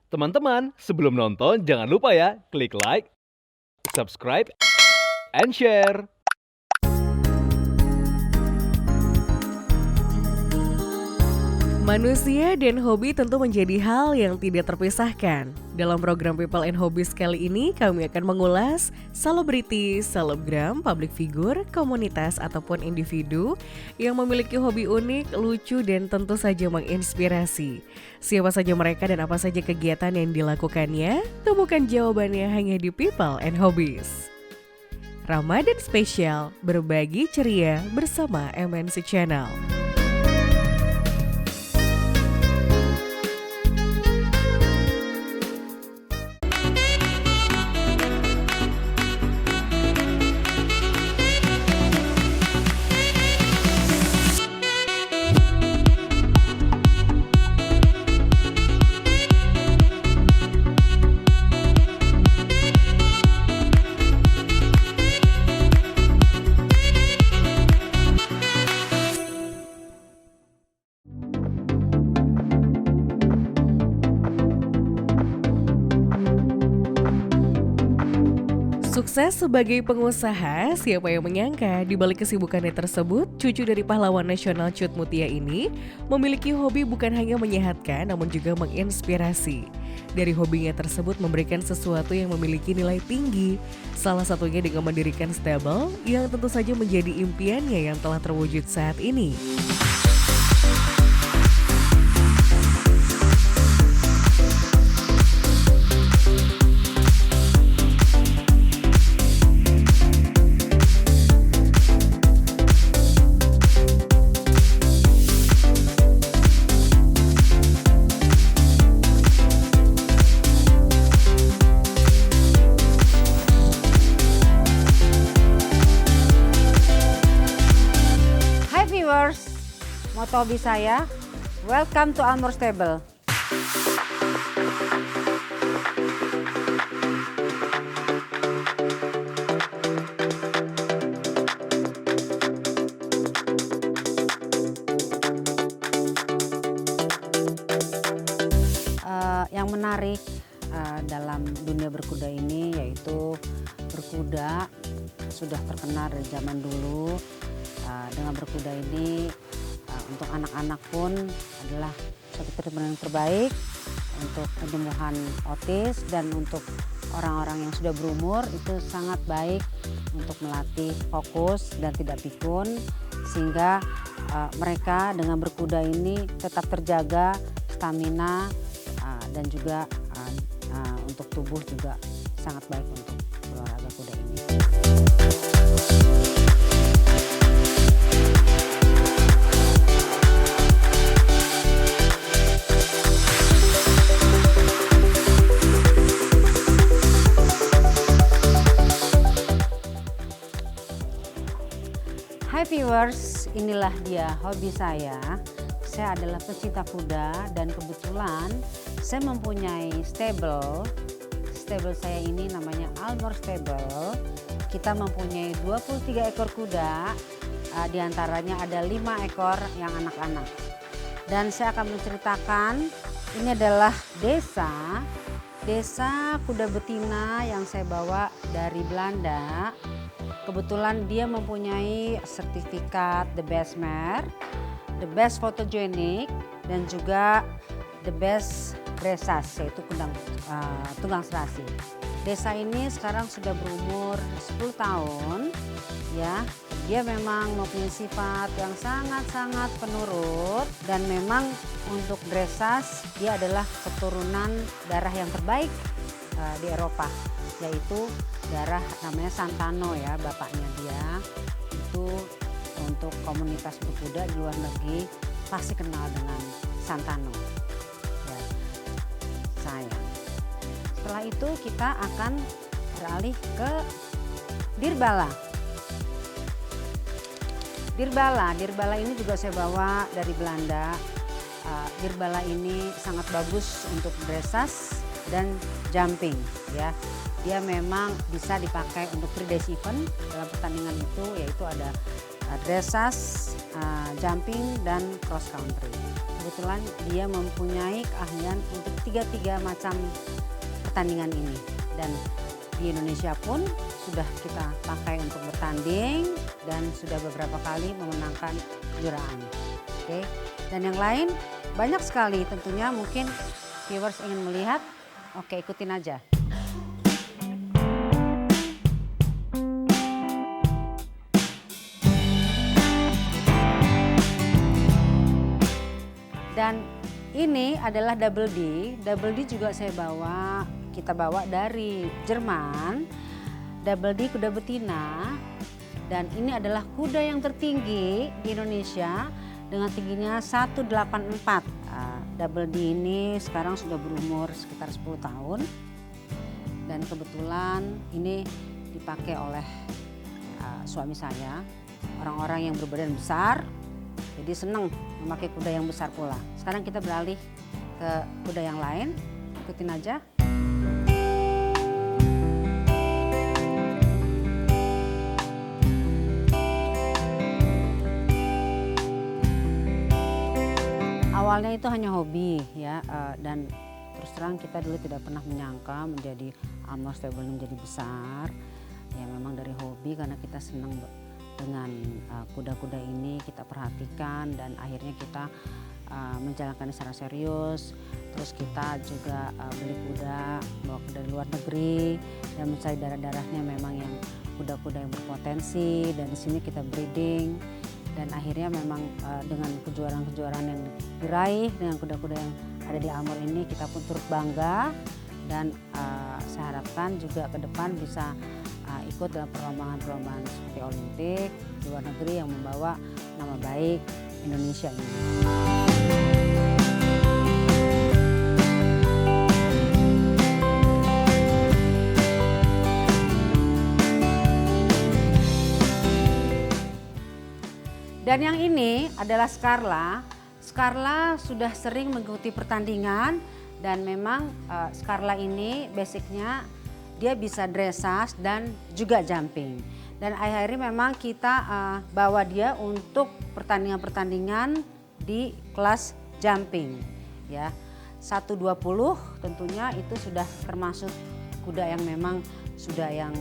Teman-teman, sebelum nonton jangan lupa ya klik like, subscribe, and share. Manusia dan hobi tentu menjadi hal yang tidak terpisahkan. Dalam program People and Hobbies kali ini, kami akan mengulas selebriti, selebgram, public figure, komunitas ataupun individu yang memiliki hobi unik, lucu, dan tentu saja menginspirasi. Siapa saja mereka dan apa saja kegiatan yang dilakukannya? Temukan jawabannya hanya di People and Hobbies. Ramadan spesial, berbagi ceria bersama MNC Channel. Sukses sebagai pengusaha, siapa yang menyangka di balik kesibukannya tersebut, cucu dari pahlawan nasional Cut Mutia ini memiliki hobi bukan hanya menyehatkan namun juga menginspirasi. Dari hobinya tersebut memberikan sesuatu yang memiliki nilai tinggi, salah satunya dengan mendirikan stable yang tentu saja menjadi impiannya yang telah terwujud saat ini. Moto hobi saya, welcome to Almor Stable. Yang menarik dalam dunia berkuda ini yaitu berkuda sudah terkenal dari zaman dulu. Dengan berkuda ini untuk anak-anak pun adalah suatu treatment yang terbaik untuk penyembuhan otis, dan untuk orang-orang yang sudah berumur itu sangat baik untuk melatih fokus dan tidak pikun, sehingga mereka dengan berkuda ini tetap terjaga stamina dan juga untuk tubuh juga sangat baik untuk berolahraga kuda ini. Hai viewers, inilah dia hobi saya. Saya adalah pecinta kuda dan kebetulan saya mempunyai stable. Stable saya ini namanya Almor Stable. Kita mempunyai 23 ekor kuda, diantaranya ada 5 ekor yang anak-anak. Dan saya akan menceritakan, ini adalah desa kuda betina yang saya bawa dari Belanda. Kebetulan dia mempunyai sertifikat The Best Mare, The Best Photogenic, dan juga The Best Dressage, yaitu tunggang serasi. Desa ini sekarang sudah berumur 10 tahun, ya. Dia memang mempunyai sifat yang sangat-sangat penurut, dan memang untuk dressage dia adalah keturunan darah yang terbaik di Eropa, yaitu darah namanya Santano ya, bapaknya dia. Itu untuk komunitas berkuda di luar negeri pasti kenal dengan Santano. Ya, sayang. Setelah itu kita akan beralih ke Dirbala. Dirbala ini juga saya bawa dari Belanda. Dirbala ini sangat bagus untuk dressage dan jumping ya. Dia memang bisa dipakai untuk 3 days event dalam pertandingan itu, yaitu ada dressage, jumping, dan cross country. kebetulan dia mempunyai keahlian untuk tiga macam pertandingan ini. Dan di Indonesia pun sudah kita pakai untuk bertanding dan sudah beberapa kali memenangkan kejuaraan. Oke. Dan yang lain banyak sekali, tentunya mungkin viewers ingin melihat. Oke, ikutin aja. Dan ini adalah double D. Double D juga kita bawa dari Jerman. Double D kuda betina. Dan ini adalah kuda yang tertinggi di Indonesia dengan tingginya 184. Double D ini sekarang sudah berumur sekitar 10 tahun. Dan kebetulan ini dipakai oleh suami saya. Orang-orang yang berbadan besar. Jadi senang memakai kuda yang besar pula. Sekarang kita beralih ke kuda yang lain. Ikutin aja. Awalnya itu hanya hobi ya, dan terus terang kita dulu tidak pernah menyangka menjadi Almor Stable menjadi besar. Ya memang dari hobi karena kita senang dengan kuda-kuda ini, kita perhatikan dan akhirnya kita menjalankan secara serius. Terus kita juga beli kuda, bawa kuda dari luar negeri dan mencari darah-darahnya memang yang kuda-kuda yang berpotensi, dan di sini kita breeding. Dan akhirnya memang dengan kejuaraan-kejuaraan yang diraih dengan kuda-kuda yang ada di Almor ini, kita pun turut bangga. Dan saya harapkan juga ke depan bisa ikut dalam perlombaan-perlombaan seperti Olimpik di luar negeri yang membawa nama baik Indonesia ini. Dan yang ini adalah Scarla. Scarla sudah sering mengikuti pertandingan dan memang Scarla ini basicnya dia bisa dressage dan juga jumping. Dan akhirnya memang kita bawa dia untuk pertandingan-pertandingan di kelas jumping. Ya, 120 tentunya itu sudah termasuk kuda yang memang sudah yang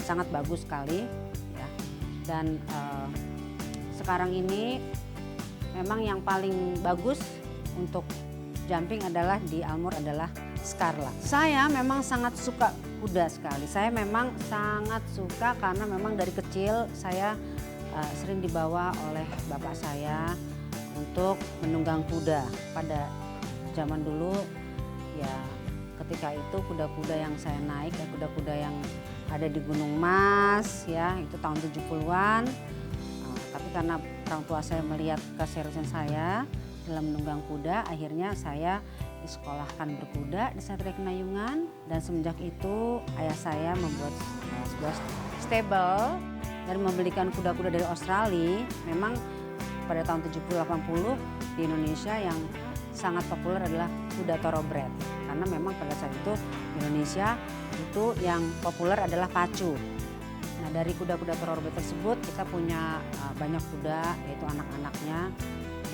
sangat bagus sekali. Ya. Dan sekarang ini memang yang paling bagus untuk jumping adalah di Almor adalah Scarla. Saya memang sangat suka kuda sekali. Saya memang sangat suka karena memang dari kecil saya sering dibawa oleh bapak saya untuk menunggang kuda. Pada zaman dulu ya ketika itu kuda-kuda yang saya naik ya kuda-kuda yang ada di Gunung Mas ya itu tahun 70-an. Tapi karena orang tua saya melihat keseriusan saya dalam menunggang kuda, akhirnya saya disekolahkan berkuda di Satria Kenayungan. Dan semenjak itu ayah saya membuat sebuah stable dan membelikan kuda-kuda dari Australia. Memang pada tahun 70-80 di Indonesia yang sangat populer adalah kuda thoroughbred. Karena memang pada saat itu di Indonesia itu yang populer adalah pacu. Nah dari kuda-kuda thoroughbred tersebut kita punya banyak kuda yaitu anak-anaknya.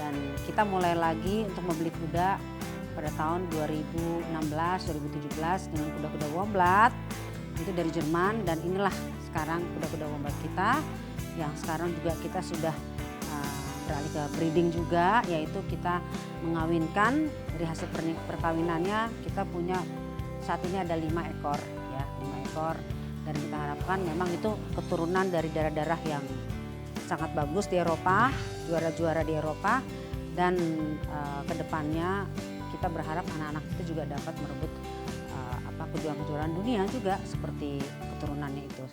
Dan kita mulai lagi untuk membeli kuda pada tahun 2016-2017 dengan kuda-kuda Womblat itu dari Jerman. Dan inilah sekarang kuda-kuda Womblat kita yang sekarang juga kita sudah beralih ke breeding juga, yaitu kita mengawinkan dari hasil perkawinannya kita punya saat ini ada 5 ekor ya 5 ekor. Dan kita harapkan memang itu keturunan dari darah-darah yang sangat bagus di Eropa, juara-juara di Eropa. Dan kedepannya kita berharap anak-anak itu juga dapat merebut kejuaraan-kejuaraan dunia juga seperti keturunannya itu.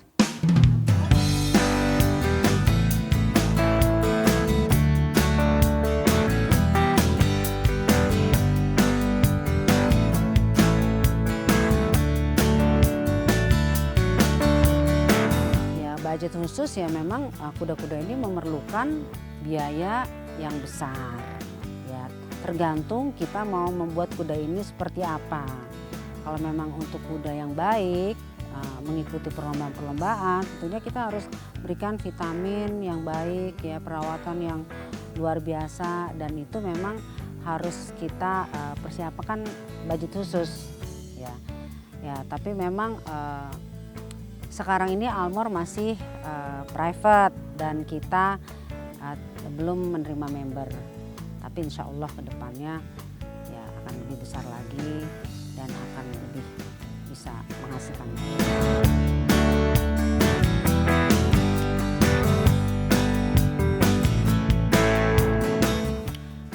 Budget khusus ya memang kuda-kuda ini memerlukan biaya yang besar ya, tergantung kita mau membuat kuda ini seperti apa. Kalau memang untuk kuda yang baik mengikuti perlombaan-perlombaan tentunya kita harus berikan vitamin yang baik ya, perawatan yang luar biasa. Dan itu memang harus kita persiapkan budget khusus ya. Ya, tapi memang sekarang ini Almor masih private dan kita belum menerima member. Tapi insya Allah kedepannya ya akan lebih besar lagi dan akan lebih bisa menghasilkan.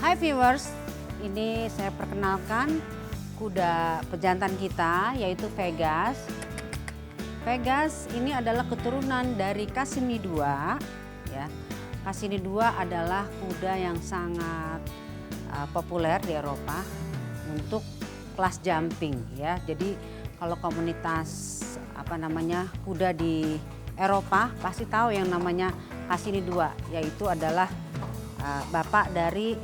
Hai viewers, ini saya perkenalkan kuda pejantan kita yaitu Vegas. Vegas ini adalah keturunan dari Cassini II ya. Cassini II adalah kuda yang sangat populer di Eropa untuk kelas jumping ya. Jadi kalau komunitas kuda di Eropa pasti tahu yang namanya Cassini II, yaitu adalah bapak dari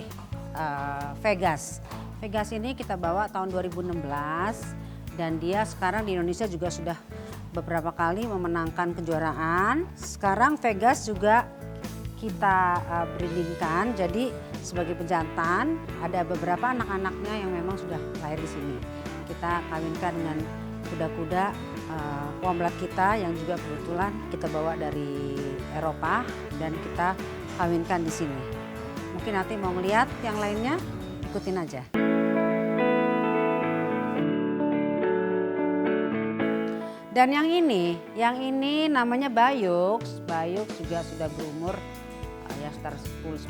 Vegas. Vegas ini kita bawa tahun 2016 dan dia sekarang di Indonesia juga sudah beberapa kali memenangkan kejuaraan. Sekarang Vegas juga kita breedingkan, jadi sebagai pejantan ada beberapa anak-anaknya yang memang sudah lahir di sini. Kita kawinkan dengan kuda-kuda wombat kita yang juga kebetulan kita bawa dari Eropa dan kita kawinkan di sini. Mungkin nanti mau ngeliat yang lainnya, ikutin aja. Dan yang ini namanya Bayux. Bayux juga sudah berumur ya sekitar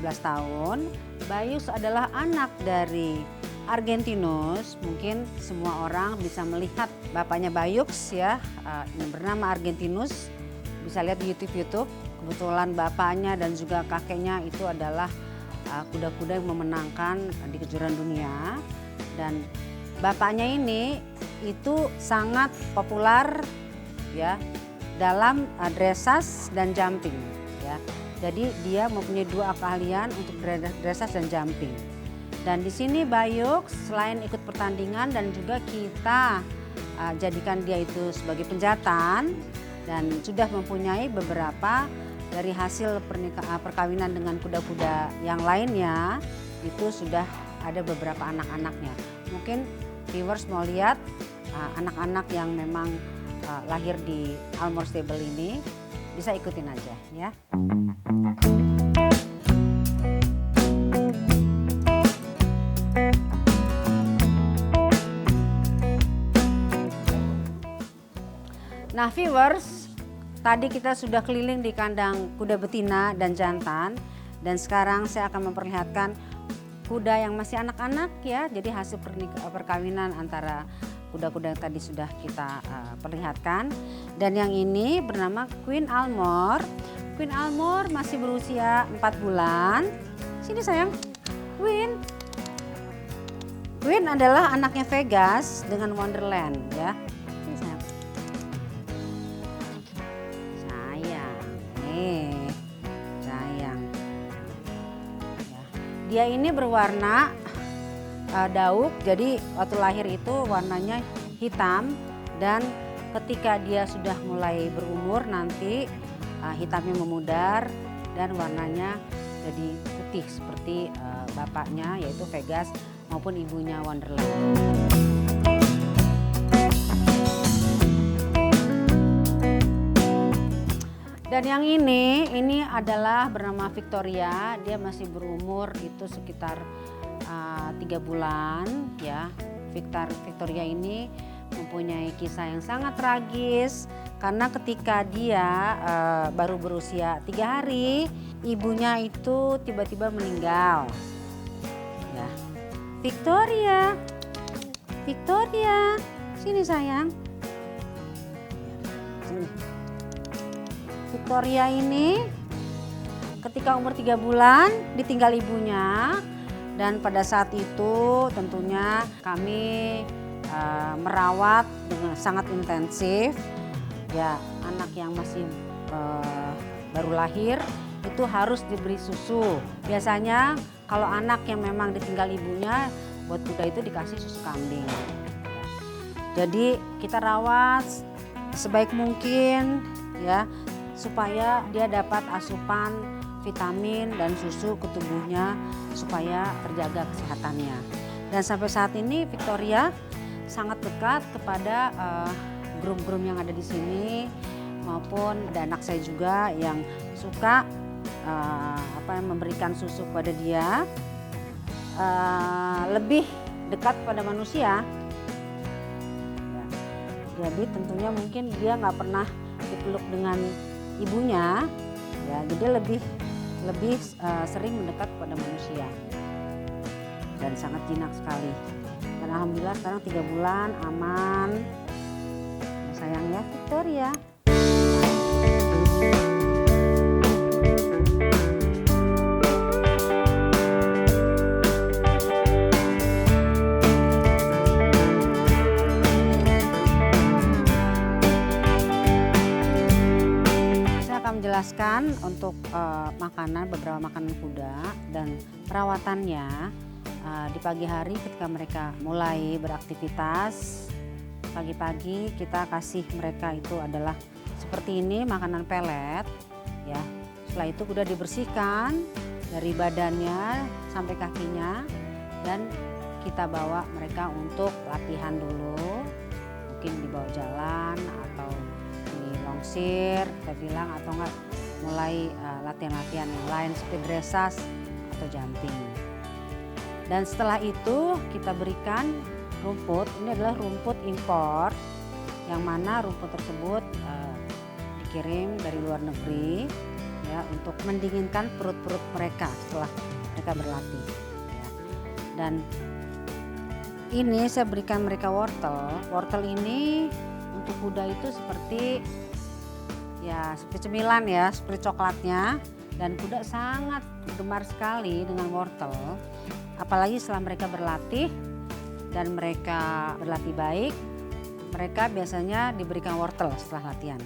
10-11 tahun. Bayux adalah anak dari Argentinus. Mungkin semua orang bisa melihat bapaknya Bayux ya, yang bernama Argentinus. Bisa lihat di YouTube. Kebetulan bapaknya dan juga kakeknya itu adalah kuda-kuda yang memenangkan di kejuaraan dunia. Dan bapaknya ini itu sangat populer ya dalam dressage dan jumping ya. Jadi dia mempunyai dua keahlian untuk dressage dan jumping. Dan di sini Bayux selain ikut pertandingan dan juga kita jadikan dia itu sebagai penjantan dan sudah mempunyai beberapa dari hasil perkawinan dengan kuda-kuda yang lainnya, itu sudah ada beberapa anak-anaknya. Mungkin viewers mau lihat anak-anak yang memang lahir di Almor Stable ini, bisa ikutin aja ya. Nah viewers, tadi kita sudah keliling di kandang kuda betina dan jantan, dan sekarang saya akan memperlihatkan kuda yang masih anak-anak ya. Jadi hasil perkawinan antara kuda-kuda yang tadi sudah kita perlihatkan. Dan yang ini bernama Queen Almor. Queen Almor masih berusia 4 bulan. Sini sayang, Queen. Queen adalah anaknya Vegas dengan Wonderland ya. Sini sayang. Sayang. Ya. Dia ini berwarna dauk, jadi waktu lahir itu warnanya hitam dan ketika dia sudah mulai berumur nanti hitamnya memudar dan warnanya jadi putih seperti bapaknya yaitu Vegas maupun ibunya Wonderland. Dan yang ini adalah bernama Victoria, dia masih berumur itu sekitar 3 bulan ya. Victoria ini mempunyai kisah yang sangat tragis karena ketika dia baru berusia 3 hari, ibunya itu tiba-tiba meninggal. Ya. Victoria, sini sayang. Sini. Victoria ini ketika umur 3 bulan ditinggal ibunya. Dan pada saat itu tentunya kami merawat dengan sangat intensif. Ya, anak yang masih baru lahir itu harus diberi susu. Biasanya kalau anak yang memang ditinggal ibunya, buat kuda itu dikasih susu kambing. Jadi kita rawat sebaik mungkin ya supaya dia dapat asupan vitamin dan susu ke tubuhnya supaya terjaga kesehatannya. Dan sampai saat ini Victoria sangat dekat kepada groom-groom yang ada di sini, maupun ada anak saya juga yang suka memberikan susu kepada dia, lebih dekat pada manusia. Ya. Jadi tentunya mungkin dia nggak pernah dipeluk dengan ibunya, ya, jadi lebih sering mendekat pada manusia dan sangat jinak sekali. Dan alhamdulillah sekarang 3 bulan aman. Sayang ya Victoria. Menjelaskan untuk beberapa makanan kuda dan perawatannya di pagi hari ketika mereka mulai beraktivitas. Pagi-pagi kita kasih mereka itu adalah seperti ini, makanan pelet ya. Setelah itu kuda dibersihkan dari badannya sampai kakinya dan kita bawa mereka untuk latihan dulu, mungkin dibawa jalan atau longsir kita bilang, atau enggak mulai latihan-latihan yang lain seperti dressage atau jumping. Dan setelah itu kita berikan rumput. Ini adalah rumput impor yang mana rumput tersebut dikirim dari luar negeri ya, untuk mendinginkan perut-perut mereka setelah mereka berlatih ya. Dan ini saya berikan mereka wortel. Wortel ini untuk kuda itu seperti cemilan ya, seperti coklatnya, dan kuda sangat gemar sekali dengan wortel. Apalagi setelah mereka berlatih dan mereka berlatih baik, mereka biasanya diberikan wortel setelah latihan.